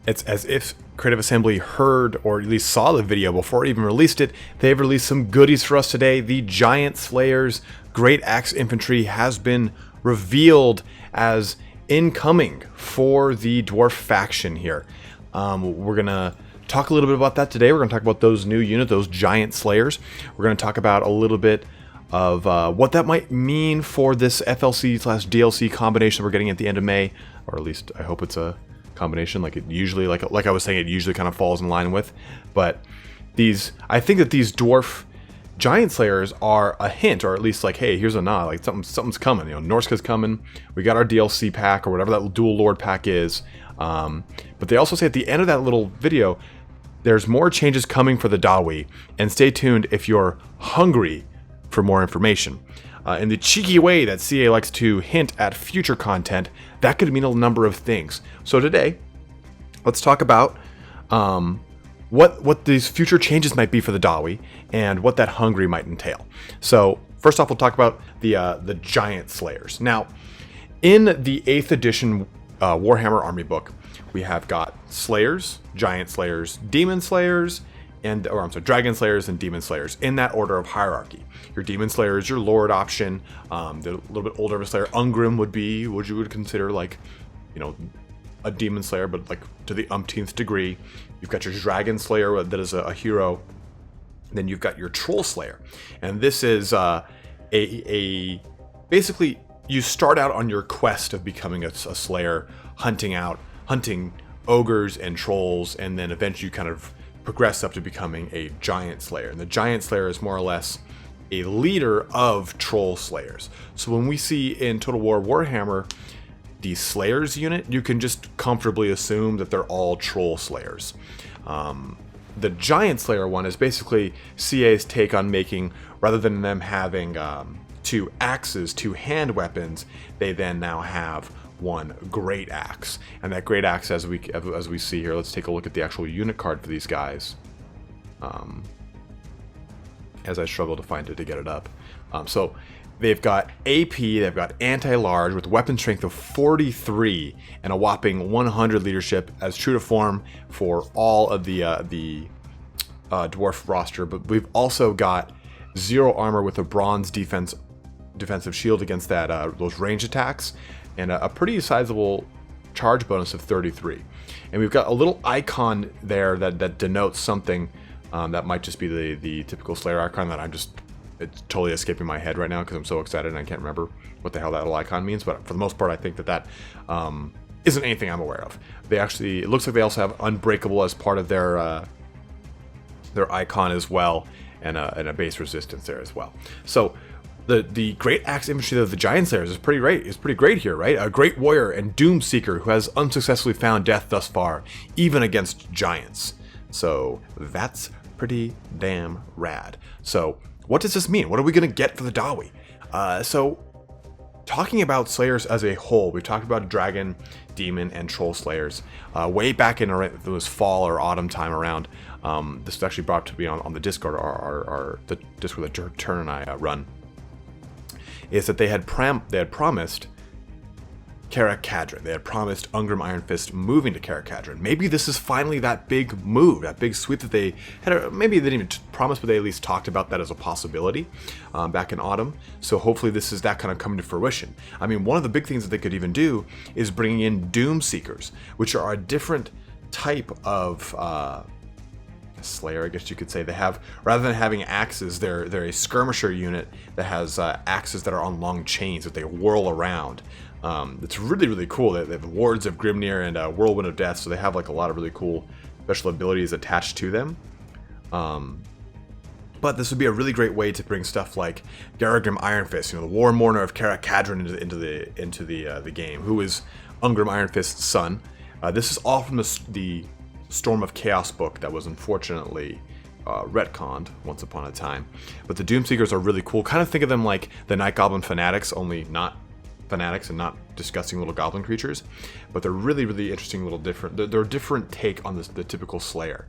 It's as if Creative Assembly heard or at least saw the video before it even released it. They've released some goodies for us today. The Giant Slayers Great Axe Infantry has been revealed as incoming for the Dwarf faction here. We're going to talk a little bit about that today. We're going to talk about those new units, those Giant Slayers. We're going to talk about a little bit of what that might mean for this FLC/DLC combination we're getting at the end of May, or at least I hope it's a combination like it usually, like I was saying, it usually kind of falls in line with. But I think that these Dwarf Giant Slayers are a hint, or at least like, hey, here's a nod, like something's coming. You know, Norska's coming. We got our DLC pack or whatever that Dual Lord pack is. But they also say at the end of that little video, there's more changes coming for the Dawi, and stay tuned if you're hungry for more information. In the cheeky way that CA likes to hint at future content, that could mean a number of things. So today, let's talk about what these future changes might be for the Dawi and what that hungry might entail. So first off, we'll talk about the Giant Slayers. Now, in the 8th edition Warhammer Army book, we have got Slayers, Giant Slayers, Demon Slayers, Dragon Slayers and Demon Slayers in that order of hierarchy. Your Demon Slayer is your Lord option. The little bit older of a Slayer, Ungrim would be what you would consider like, you know, a Demon Slayer, but like to the umpteenth degree. You've got your Dragon Slayer that is a hero. Then you've got your Troll Slayer, and this is basically you start out on your quest of becoming a Slayer, hunting ogres and trolls, and then eventually you kind of progress up to becoming a Giant Slayer. And the Giant Slayer is more or less a leader of Troll Slayers. So when we see in Total War Warhammer the Slayers unit, you can just comfortably assume that they're all Troll Slayers. The Giant Slayer one is basically CA's take on making, rather than them having two axes, two hand weapons, they then now have one great axe. And that great axe, as we see here, let's take a look at the actual unit card for these guys. As I struggle to find it to get it up. So they've got AP, they've got anti-large with weapon strength of 43 and a whopping 100 leadership, as true to form for all of the dwarf roster. But we've also got 0 armor with a bronze defensive shield against those range attacks, and a pretty sizable charge bonus of 33. And we've got a little icon there that denotes something that might just be the typical Slayer icon that it's totally escaping my head right now because I'm so excited and I can't remember what the hell that little icon means. But for the most part, I think that isn't anything I'm aware of. It looks like they also have Unbreakable as part of their icon as well, and a base resistance there as well. So the Great Axe Infantry of the Giant Slayers is pretty great. It's pretty great here, right? A Great Warrior and Doom Seeker who has unsuccessfully found death thus far, even against giants. So that's pretty damn rad. So what does this mean? What are we going to get for the Dawi? So talking about Slayers as a whole, we've talked about Dragon, Demon, and Troll Slayers. Way back in it was fall or autumn time around. This was actually brought to me on the Discord, the Discord that Turn and I run. Is that they had promised Karak Kadrin. They had promised Ungrim Iron Fist moving to Karak Kadrin. Maybe this is finally that big move, that big sweep that they had. Maybe they didn't even promise, but they at least talked about that as a possibility back in autumn. So hopefully this is that kind of coming to fruition. I mean, one of the big things that they could even do is bringing in Doom Seekers, which are a different type of Slayer, I guess you could say. They have, rather than having axes, they're a skirmisher unit that has axes that are on long chains that they whirl around. It's really, really cool. They have Wards of Grimnir and Whirlwind of Death, so they have like a lot of really cool special abilities attached to them. But this would be a really great way to bring stuff like Garagrim Iron Fist, the War Mourner of Karak Kadrin, into the game, who is Ungrim Iron Fist's son. This is all from the Storm of Chaos book that was unfortunately retconned once upon a time. But the Doomseekers are really cool. Kind of think of them like the Night Goblin Fanatics, only not fanatics and not disgusting little goblin creatures, but they're really, really interesting, little different. They're a different take on the typical Slayer,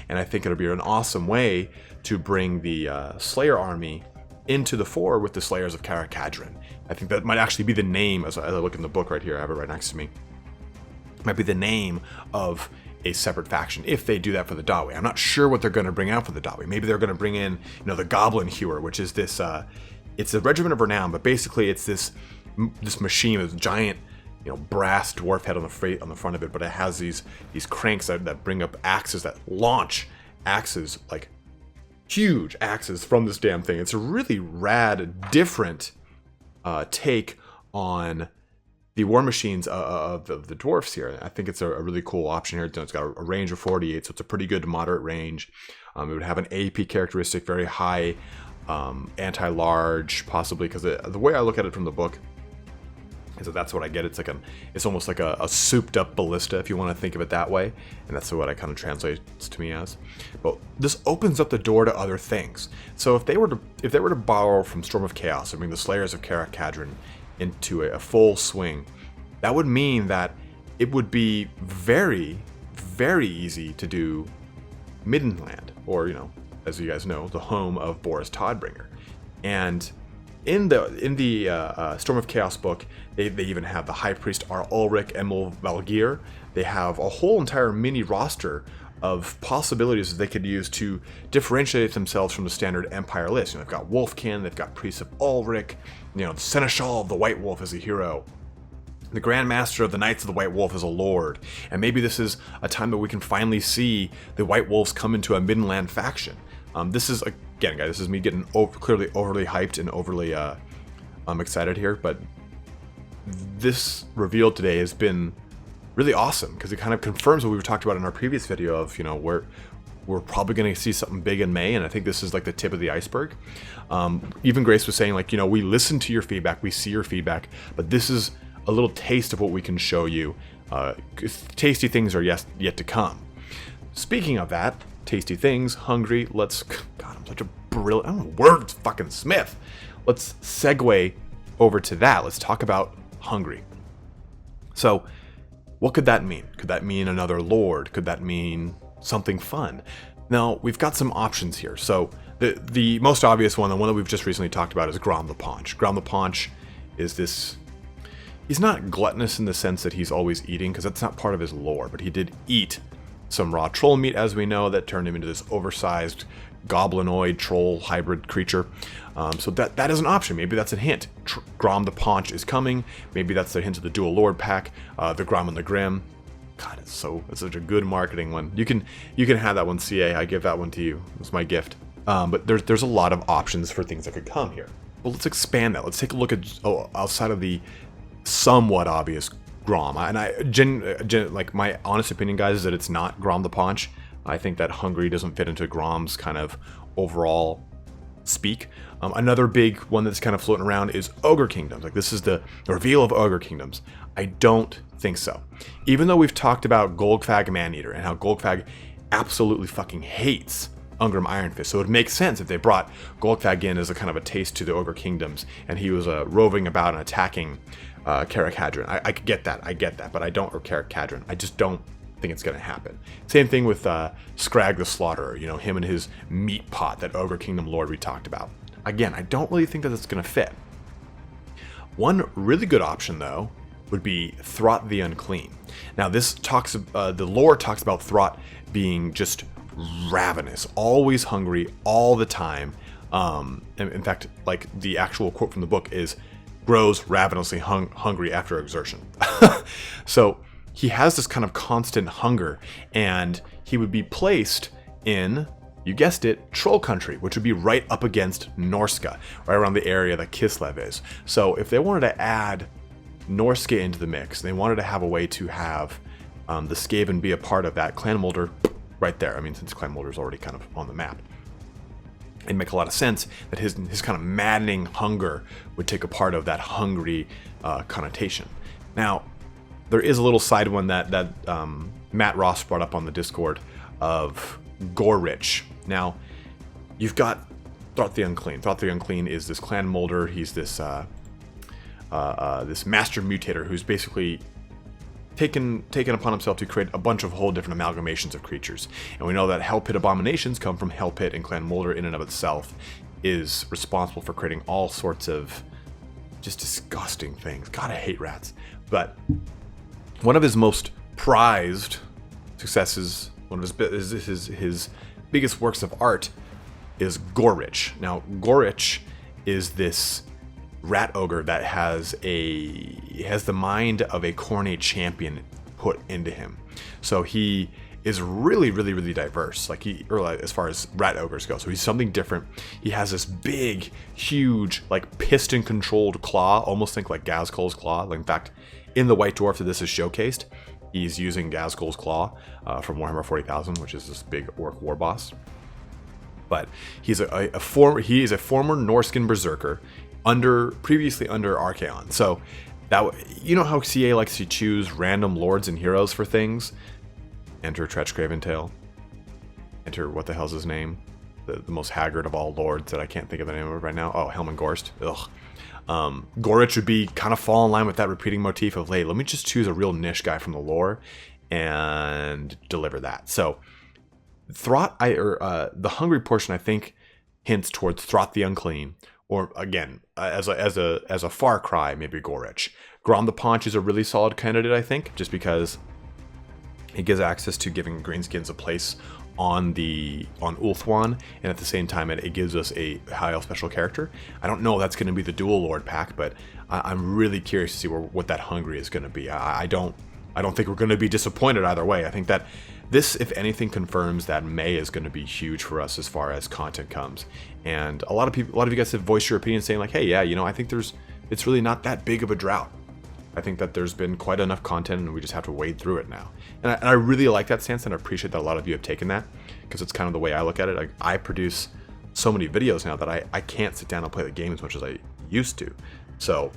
and I think it'll be an awesome way to bring the Slayer army into the fore with the Slayers of Karak Kadrin. I think that might actually be the name, as I look in the book right here, I have it right next to me. Might be the name of a separate faction if they do that for the Dawi. I'm not sure what they're going to bring out for the Dawi. Maybe they're going to bring in, the Goblin Hewer, which is this, it's a regiment of renown, but basically it's this machine with a giant, brass dwarf head on the front of it, but it has these cranks that bring up axes that launch axes, like huge axes from this damn thing. It's a really rad, different take on the war machines of the dwarfs here. I think it's a really cool option here. It's got a range of 48, so it's a pretty good to moderate range. It would have an AP characteristic, very high, anti-large, possibly, because the way I look at it from the book is that's what I get. It's almost like a souped up ballista, if you want to think of it that way, and that's what it kind of translates to me as. But this opens up the door to other things. So if they were to borrow from Storm of Chaos and bring the Slayers of Karak Kadrin into a full swing, that would mean that it would be very, very easy to do Midden Land, or as you guys know, the home of Boris Todbringer. And in the Storm of Chaos book, they even have the High Priest R. Ulrich, Emil Valgir. They have a whole entire mini roster of possibilities that they could use to differentiate themselves from the standard Empire list. They've got Wolfkin, they've got Priest of Ulrich, the Seneschal of the White Wolf is a hero, the Grand Master of the Knights of the White Wolf is a lord, and maybe this is a time that we can finally see the White Wolves come into a Midden Land faction. This is, again, guys, this is me getting clearly overly hyped and overly excited here, but this reveal today has been really awesome because it kind of confirms what we talked about in our previous video of, we're probably going to see something big in May, and I think this is like the tip of the iceberg. Even Grace was saying, we listen to your feedback, we see your feedback, but this is a little taste of what we can show you. Tasty things are yet to come. Speaking of that, tasty things, hungry, God, I'm such a brilliant, I don't know, word fucking Smith. Let's segue over to that. Let's talk about hungry. So, what could that mean? Could that mean another lord? Could that mean something fun? Now, we've got some options here. So, the most obvious one, the one that we've just recently talked about, is Grom the Paunch. Grom the Paunch is this... He's not gluttonous in the sense that he's always eating, because that's not part of his lore, but he did eat some raw troll meat, as we know, that turned him into this oversized goblinoid troll hybrid creature. So that is an option. Maybe that's a hint. Grom the Paunch is coming. Maybe that's the hint of the Dual Lord pack, the Grom and the Grim. God, it's such a good marketing one. You can have that one, CA. I give that one to you. It's my gift. But there's a lot of options for things that could come here. Well, let's expand that. Let's take a look at outside of the somewhat obvious Grom. And like, my honest opinion, guys, is that it's not Grom the Paunch. I think that hungry doesn't fit into Grom's kind of overall speak. Another big one that's kind of floating around is Ogre Kingdoms. Like, this is the reveal of Ogre Kingdoms. I don't think so. Even though we've talked about Golgfag Maneater and how Golgfag absolutely fucking hates Ungrim Iron Fist, so it would make sense if they brought Golgfag in as a kind of a taste to the Ogre Kingdoms, and he was roving about and attacking Karak Kadrin. I could get that. I get that, but I don't. Or Karak Kadrin. I just don't think it's going to happen. Same thing with Scrag the Slaughterer. Him and his meat pot, that Ogre Kingdom Lord we talked about. Again, I don't really think that it's going to fit. One really good option, though, would be Throt the Unclean. Now, this talks. The lore talks about Throt being just ravenous, always hungry, all the time. And in fact, like, the actual quote from the book is, grows ravenously hungry after exertion. So he has this kind of constant hunger, and he would be placed in, you guessed it, Troll Country, which would be right up against Norska, right around the area that Kislev is. So if they wanted to add Norska into the mix, they wanted to have a way to have the Skaven be a part of that, Clanmolder right there. I mean, since Clanmolder is already kind of on the map, it'd make a lot of sense that his kind of maddening hunger would take a part of that hungry connotation. Now, there is a little side one that Matt Ross brought up on the Discord of Gorrich. Now, you've got Throt the Unclean. Throt the Unclean is this Clanmolder. He's this this master mutator who's basically taken upon himself to create a bunch of whole different amalgamations of creatures. And we know that Hell Pit abominations come from Hell Pit, and Clanmolder in and of itself is responsible for creating all sorts of just disgusting things. God, I hate rats. But one of his most prized, successes, one of his biggest works of art is Gorich. Now, Gorich is this rat ogre that has the mind of a Khorne champion put into him. So he is really, really, really diverse, as far as rat ogres go. So he's something different. He has this big, huge, like piston-controlled claw, almost think like Ghazghkull's claw. Like, in fact, in the White Dwarf that this is showcased, he's using Ghazghkull's claw from Warhammer 40,000, which is this big orc war boss. But he's a former Norskin berserker, previously under Archaon. So that, you know how CA likes to choose random lords and heroes for things. Enter Tretch Craventail. Enter, what the hell's his name? The most haggard of all lords that I can't think of the name of right now. Oh, Helman Gorst. Ugh. Gorich would be kind of fall in line with that repeating motif of, hey, let me just choose a real niche guy from the lore and deliver that. So Throt, the hungry portion, I think, hints towards Throt the Unclean, or again, as a far cry, maybe Gorich. Grom the Paunch is a really solid candidate, I think, just because it gives access to giving greenskins a place on Ulthuan, and at the same time it gives us a high elf special character. I don't know if that's going to be the dual lord pack, but I'm really curious to see what that hungry is going to be. I don't think we're going to be disappointed either way. I think that this, if anything, confirms that May is going to be huge for us as far as content comes. And a lot of you guys have voiced your opinion, saying like, hey, yeah, I think it's really not that big of a drought. I think that there's been quite enough content and we just have to wade through it now. And I really like that stance, and I appreciate that a lot of you have taken that, because it's kind of the way I look at it. I produce so many videos now that I can't sit down and play the game as much as I used to. So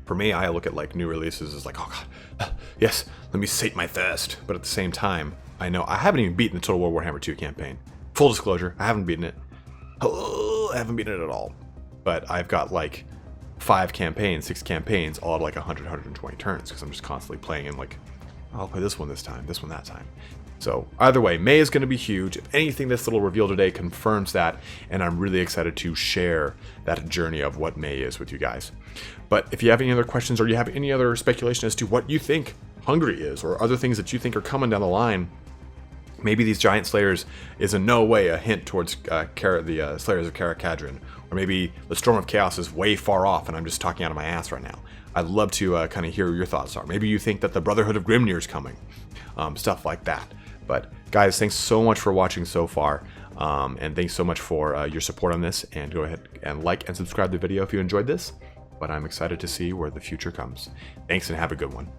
for me, I look at like new releases as like, oh god, yes, let me sate my thirst. But at the same time, I know I haven't even beaten the Total War Warhammer 2 campaign. Full disclosure, I haven't beaten it. I haven't beaten it at all. But I've got like 6 campaigns, all at like 100, 120 turns, because I'm just constantly playing in like, I'll play this one this time, this one that time. So either way, May is going to be huge. If anything, this little reveal today confirms that, and I'm really excited to share that journey of what May is with you guys. But if you have any other questions, or you have any other speculation as to what you think Hungry is, or other things that you think are coming down the line, maybe these Giant Slayers is in no way a hint towards the Slayers of Karak Kadrin, or maybe the Storm of Chaos is way far off and I'm just talking out of my ass right now. I'd love to kind of hear what your thoughts are. Maybe you think that the Brotherhood of Grimnir is coming, stuff like that. But guys, thanks so much for watching so far, and thanks so much for your support on this, and go ahead and like and subscribe to the video if you enjoyed this. But I'm excited to see where the future comes. Thanks, and have a good one.